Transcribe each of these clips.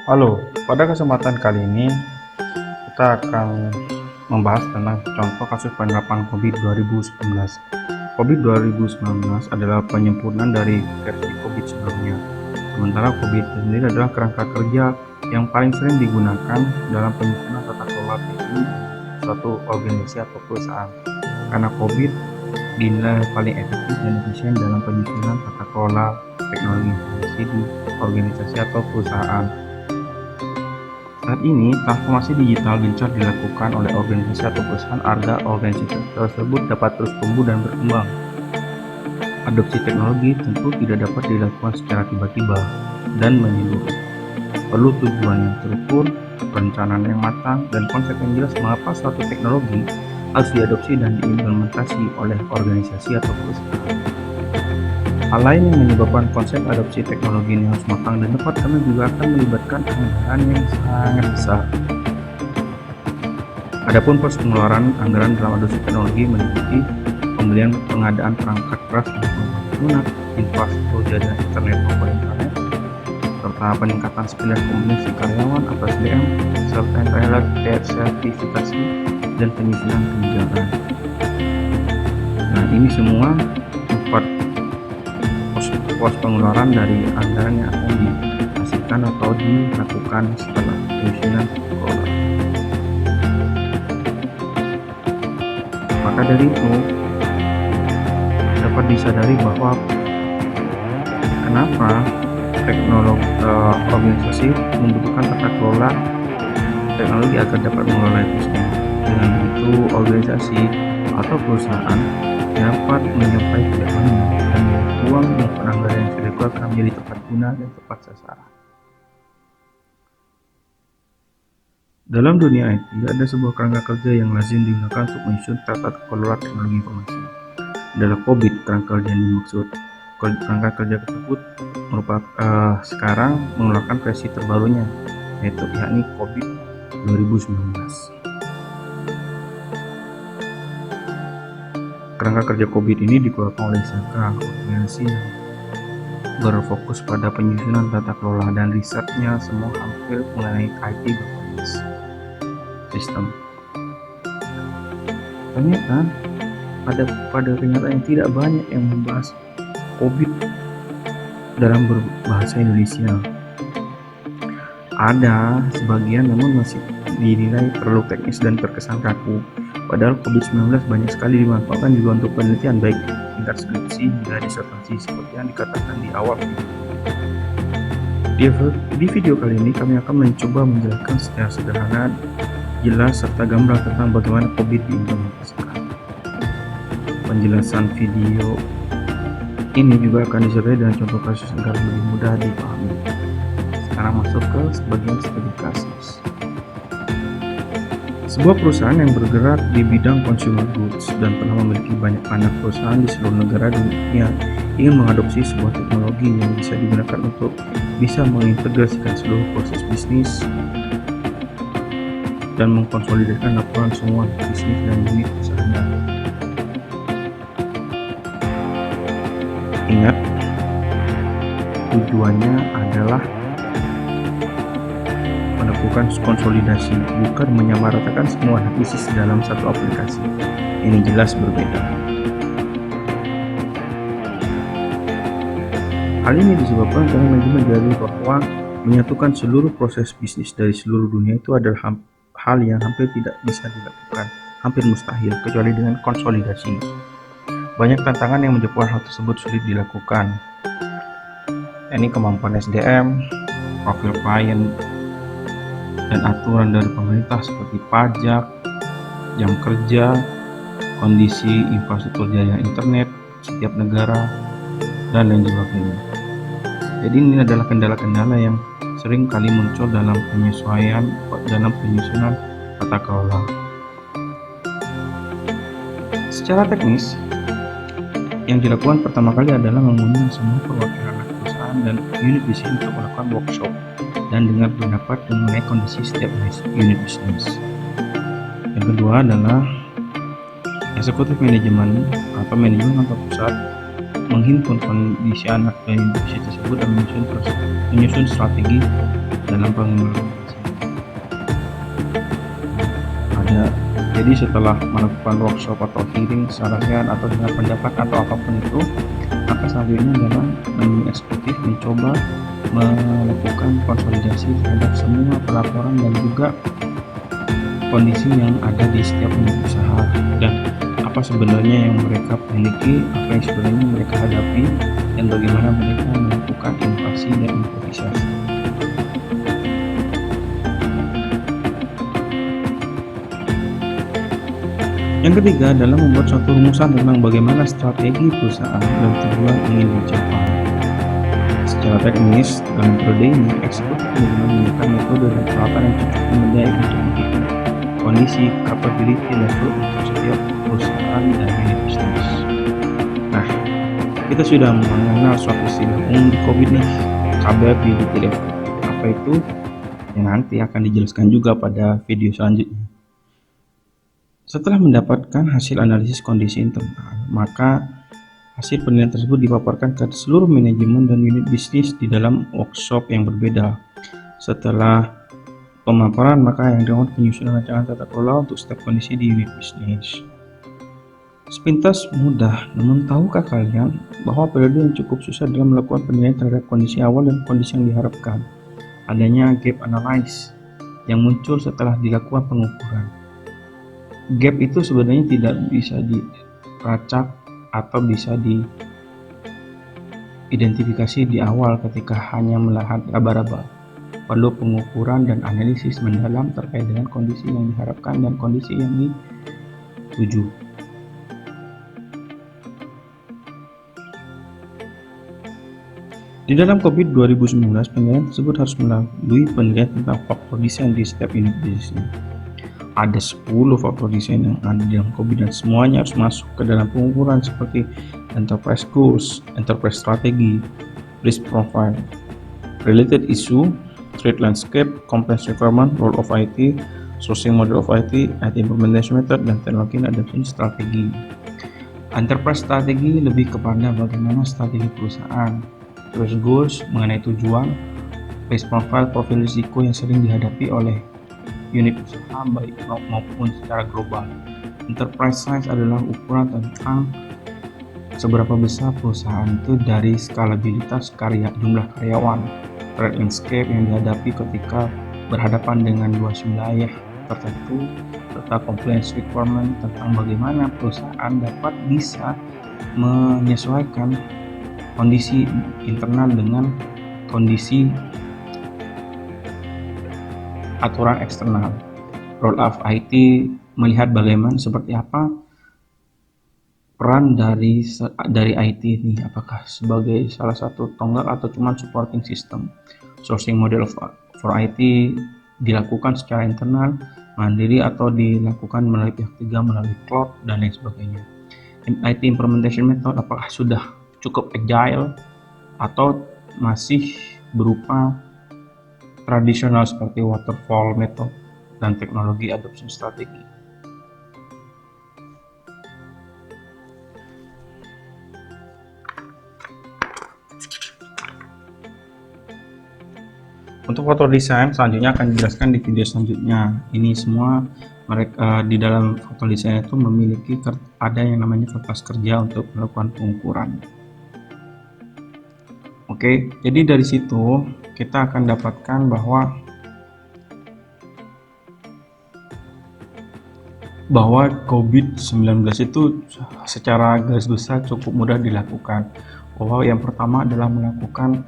Halo, pada kesempatan kali ini kita akan membahas tentang contoh kasus penerapan COVID 2019. COVID 2019 adalah penyempurnaan dari versi COVID sebelumnya. Sementara COVID sendiri adalah kerangka kerja yang paling sering digunakan dalam penyusunan tata kelola TI suatu organisasi atau perusahaan. Karena COVID dinilai paling efektif dan efisien dalam penyusunan tata kelola teknologi informasi di organisasi atau perusahaan. Saat ini, transformasi digital gencar dilakukan oleh organisasi atau perusahaan agar organisasi tersebut dapat terus tumbuh dan berkembang. Adopsi teknologi tentu tidak dapat dilakukan secara tiba-tiba dan menyeluruh. Perlu tujuan yang terukur, perencanaan yang matang, dan konsep yang jelas mengapa suatu teknologi harus diadopsi dan diimplementasi oleh organisasi atau perusahaan. Hal lain yang menyebabkan konsep adopsi teknologi ini harus matang dan tepat karena juga akan melibatkan anggaran yang sangat besar. Adapun proses pengeluaran anggaran dalam adopsi teknologi meliputi pembelian pengadaan perangkat keras lunak, infrastruktur jaringan internet maupun internet, serta peningkatan skill dan kompetensi karyawan atau SDM, serta yang terakhir sertifikasi dan penyusunan kebijakan. Nah, ini semua pos pengeluaran dari anggaran yang akan dihasilkan atau dilakukan setelah penyusunan kelola. Maka dari itu dapat disadari bahwa kenapa organisasi membutuhkan tata kelola teknologi agar dapat mengelola itu semua. Dengan begitu organisasi atau perusahaan dapat mencapai tujuannya dan uang maupun anggaran yang sudah dikeluarkan menjadi tepat guna dan tepat sasaran. Dalam dunia IT, ada sebuah kerangka kerja yang lazim digunakan untuk menyusun tata kelola teknologi informasi. Adalah COVID, kerangka kerja yang dimaksud. Kerangka kerja tersebut merupakan sekarang mengeluarkan versi terbarunya, yakni COVID 2019. Kerangka kerja COVID ini dikeluarkan oleh ISAKA, organisasi yang berfokus pada penyusunan tata kelola dan risetnya semua hampir mengenai IT governance system. Ternyata pada kenyataan tidak banyak yang membahas COVID dalam berbahasa Indonesia. Ada sebagian namun masih dinilai terlalu teknis dan terkesan kaku. Padahal COVID-19 banyak sekali dimanfaatkan juga untuk penelitian baik tingkat skripsi hingga disertasi seperti yang dikatakan di awal video. Di video kali ini kami akan mencoba menjelaskan secara sederhana, jelas serta gamblang tentang bagaimana COVID diimplementasikan. Penjelasan video ini juga akan disertai dengan contoh kasus agar lebih mudah dipahami. Sekarang masuk ke sebagian studi kasus. Sebuah perusahaan yang bergerak di bidang consumer goods dan pernah memiliki banyak anak perusahaan di seluruh negara dunia ingin mengadopsi sebuah teknologi yang bisa digunakan untuk bisa mengintegrasikan seluruh proses bisnis dan mengkonsolidasikan laporan semua bisnis dan unit usahanya. Ingat, tujuannya adalah melakukan konsolidasi, bukan menyamaratakan semua bisnis dalam satu aplikasi. Ini jelas berbeda. Hal ini disebabkan karena manajemen menyadari bahwa menyatukan seluruh proses bisnis dari seluruh dunia itu adalah hal yang hampir tidak bisa dilakukan, hampir mustahil, kecuali dengan konsolidasi. Banyak tantangan yang menyebabkan hal tersebut sulit dilakukan. Ini kemampuan SDM, profil klien, dan aturan dari pemerintah seperti pajak, jam kerja, kondisi infrastruktur jaringan internet setiap negara, dan lain sebagainya. Jadi ini adalah kendala-kendala yang sering kali muncul dalam penyusunan tata kelola. Secara teknis, yang dilakukan pertama kali adalah mengundang semua perwakilan perusahaan dan unit bisnis untuk melakukan workshop dan dengar pendapat mengenai kondisi setiap unit bisnis. Yang kedua adalah eksekutif manajemen atau manajemen kantor pusat menghimpun kondisi anak dan unit bisnis tersebut dan menyusun strategi dalam pengembangan. Jadi setelah melakukan workshop atau hearing, saran atau dengar pendapat atau apapun itu, maka selanjutnya adalah eksekutif mencoba melakukan konsolidasi terhadap semua pelaporan dan juga kondisi yang ada di setiap unit usaha, dan apa sebenarnya yang mereka miliki, apa yang sebenarnya mereka hadapi, dan bagaimana mereka melakukan inovasi dan improvisasi. Yang ketiga adalah membuat suatu rumusan tentang bagaimana strategi perusahaan dan tujuan ingin dicapai. Secara teknis, dalam periode ini, eksekutif menggunakan metode dan peralatan yang cukup memadai untuk menghitung kondisi capability level untuk setiap perusahaan dan unit bisnis. Nah, kita sudah mengenal suatu istilah umum di COVID nih, capability level. Apa itu? Yang nanti akan dijelaskan juga pada video selanjutnya. Setelah mendapatkan hasil analisis kondisi internal, maka hasil penilaian tersebut dipaparkan ke seluruh manajemen dan unit bisnis di dalam workshop yang berbeda. Setelah pemaparan, maka yang dilakukan penyusunan rancangan tata kelola untuk setiap kondisi di unit bisnis. Sepintas mudah, namun tahukah kalian bahwa periode yang cukup susah dalam melakukan penilaian terhadap kondisi awal dan kondisi yang diharapkan? Adanya gap analysis yang muncul setelah dilakukan pengukuran. Gap itu sebenarnya tidak bisa dilacak atau bisa diidentifikasi di awal ketika hanya melihat raba-raba. Perlu pengukuran dan analisis mendalam terkait dengan kondisi yang diharapkan dan kondisi yang dituju. Di dalam COVID 2019, penilaian tersebut harus melalui penilaian tentang faktor desain di setiap unit bisnis. Ada 10 faktor desain yang ada di dalam COVID dan semuanya harus masuk ke dalam pengukuran seperti enterprise goals, enterprise strategy, risk profile, related issue, threat landscape, compliance requirement, role of IT, sourcing model of IT implementation method, dan technology adoption strategi. Enterprise strategy lebih kepada bagaimana strategi perusahaan, terus goals mengenai tujuan, risk profile, profil risiko yang sering dihadapi oleh unit usaha baik maupun secara global. Enterprise size adalah ukuran tentang seberapa besar perusahaan itu dari skalabilitas jumlah karyawan, threat landscape yang dihadapi ketika berhadapan dengan luas wilayah tertentu, serta compliance requirement tentang bagaimana perusahaan dapat bisa menyesuaikan kondisi internal dengan kondisi aturan eksternal. Role of IT melihat bagaimana seperti apa peran dari IT ini, apakah sebagai salah satu tonggak atau cuma supporting system. Sourcing model for IT dilakukan secara internal, mandiri, atau dilakukan melalui pihak ketiga melalui cloud dan lain sebagainya. IT implementation method, apakah sudah cukup agile atau masih berupa tradisional seperti waterfall method dan teknologi adoption strategi. Untuk faktor desain selanjutnya akan dijelaskan di video selanjutnya. Ini semua mereka di dalam faktor desain itu memiliki ada yang namanya kertas kerja untuk melakukan pengukuran. Oke, jadi dari situ kita akan dapatkan bahwa COVID-19 itu secara garis besar cukup mudah dilakukan. Bahwa yang pertama adalah melakukan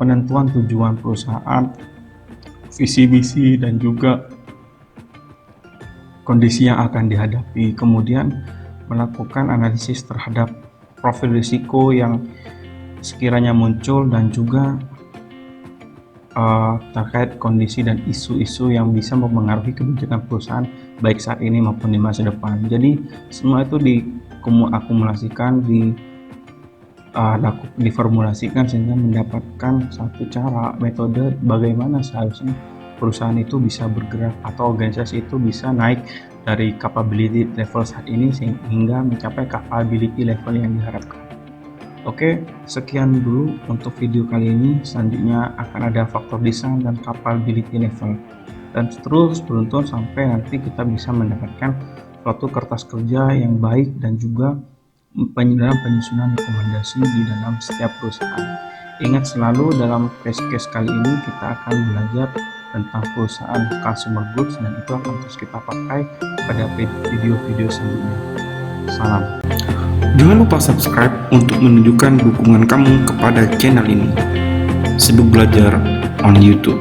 penentuan tujuan perusahaan, visi misi, dan juga kondisi yang akan dihadapi. Kemudian melakukan analisis terhadap profil risiko yang sekiranya muncul dan juga terkait kondisi dan isu-isu yang bisa mempengaruhi kebijakan perusahaan baik saat ini maupun di masa depan. Jadi semua itu diakumulasikan, diformulasikan sehingga mendapatkan satu cara metode bagaimana seharusnya perusahaan itu bisa bergerak atau organisasi itu bisa naik dari capability level saat ini sehingga mencapai capability level yang diharapkan. Oke, sekian dulu untuk video kali ini. Selanjutnya akan ada faktor desain dan capability level, dan terus beruntun sampai nanti kita bisa mendapatkan suatu kertas kerja yang baik dan juga dalam penyusunan rekomendasi di dalam setiap perusahaan. Ingat selalu dalam case kali ini kita akan belajar tentang perusahaan consumer goods, dan itu akan terus kita pakai pada video-video selanjutnya. Salam. Jangan lupa subscribe untuk menunjukkan dukungan kamu kepada channel ini. Sibuk belajar on YouTube.